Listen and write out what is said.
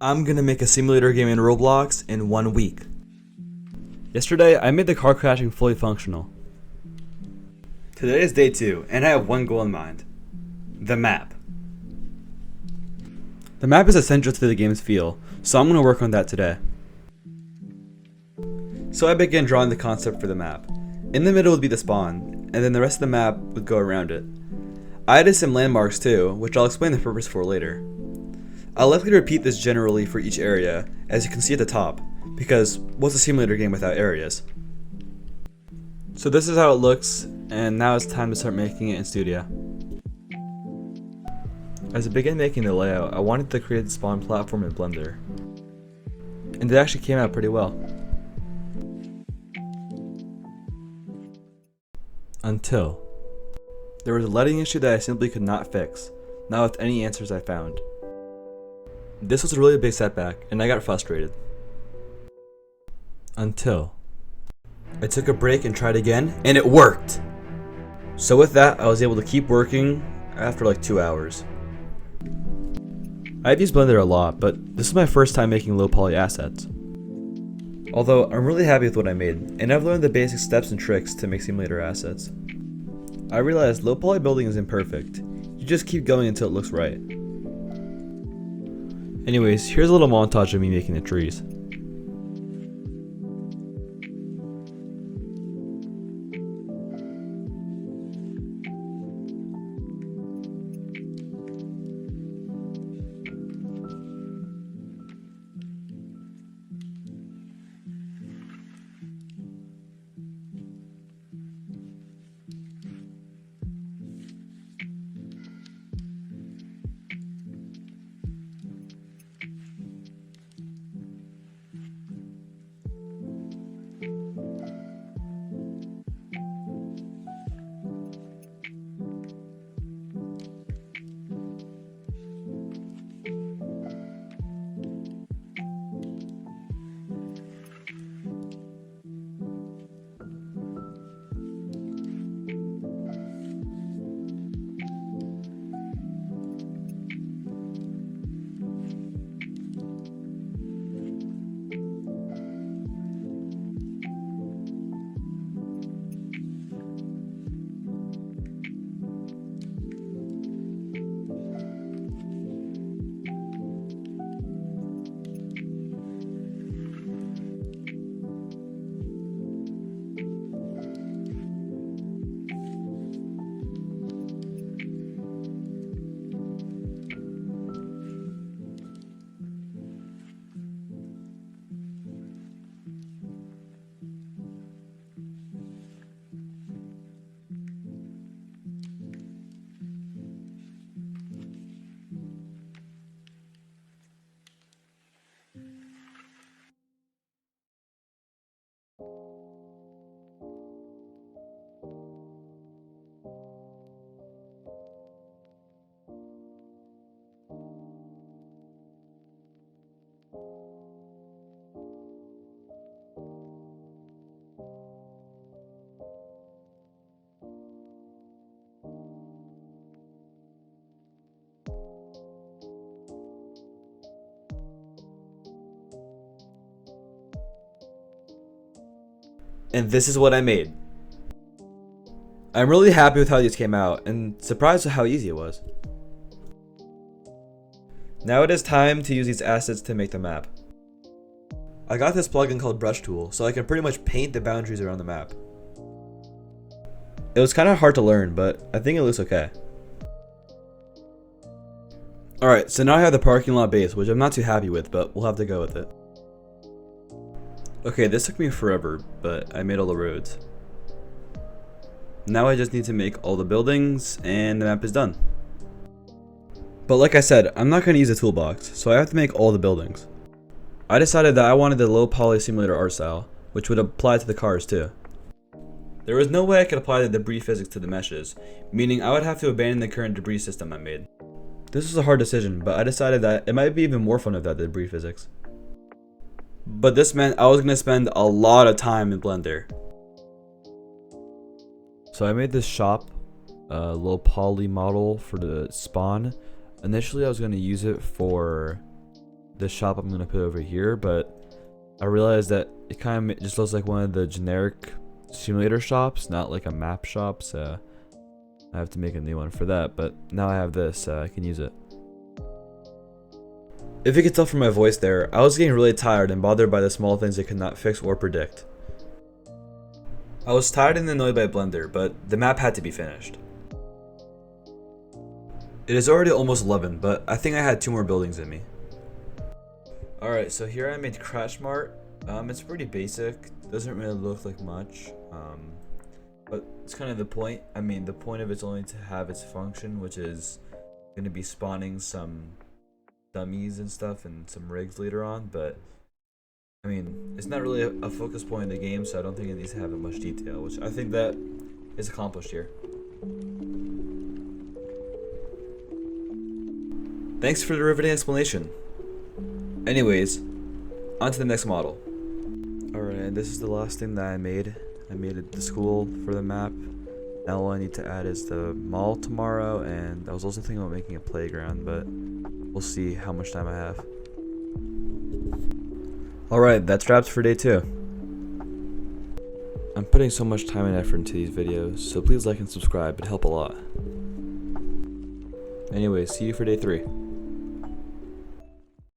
I'm gonna make a simulator game in Roblox in 1 week. Yesterday, I made the car crashing fully functional. Today is day 2, and I have one goal in mind. The map. The map is essential to the game's feel, so I'm going to work on that today. So I began drawing the concept for the map. In the middle would be the spawn, and then the rest of the map would go around it. I added some landmarks too, which I'll explain the purpose for later. I'll likely repeat this generally for each area, as you can see at the top, because what's a simulator game without areas? So this is how it looks, and now it's time to start making it in Studio. As I began making the layout, I wanted to create the spawn platform in Blender. And it actually came out pretty well. Until there was a lighting issue that I simply could not fix, not with any answers I found. This was a really big setback, and I got frustrated. Until I took a break and tried again, and it worked! So with that, I was able to keep working after like 2 hours. I've used Blender a lot, but this is my first time making low poly assets. Although, I'm really happy with what I made, and I've learned the basic steps and tricks to make simulator assets. I realized low poly building is imperfect. You just keep going until it looks right. Anyways, here's a little montage of me making the trees. And this is what I made. I'm really happy with how these came out, and surprised with how easy it was. Now it is time to use these assets to make the map. I got this plugin called Brush Tool, so I can pretty much paint the boundaries around the map. It was kind of hard to learn, but I think it looks okay. Alright, so now I have the parking lot base, which I'm not too happy with, but we'll have to go with it. Okay, this took me forever, but I made all the roads. Now I just need to make all the buildings, and the map is done. But like I said, I'm not going to use a toolbox, so I have to make all the buildings. I decided that I wanted the low poly simulator art style, which would apply to the cars too. There was no way I could apply the debris physics to the meshes, meaning I would have to abandon the current debris system I made. This was a hard decision, but I decided that it might be even more fun without the debris physics. But this meant I was going to spend a lot of time in Blender. So I made this shop low poly model for the spawn. Initially I was going to use it for the shop I'm gonna put over here, but I realized that it kind of just looks like one of the generic simulator shops, not like a map shop, so I have to make a new one for that, but now I have this, I can use it. If you could tell from my voice there, I was getting really tired and bothered by the small things I could not fix or predict. I was tired and annoyed by Blender, but the map had to be finished. It is already almost 11, but I think I had 2 more buildings in me. Alright, so here I made Crash Mart. It's pretty basic, doesn't really look like much, but it's kind of the point. I mean, the point of it's only to have its function, which is going to be spawning some dummies and stuff and some rigs later on, but I mean, it's not really a focus point in the game, so I don't think it needs to have much detail, which I think that is accomplished here. Thanks for the riveting explanation. Anyways, on to the next model. Alright, this is the last thing that I made. I made the school for the map. Now all I need to add is the mall tomorrow, and I was also thinking about making a playground, but we'll see how much time I have. Alright, that's wraps for day 2. I'm putting so much time and effort into these videos, so please like and subscribe, it'd help a lot. Anyways, see you for day 3.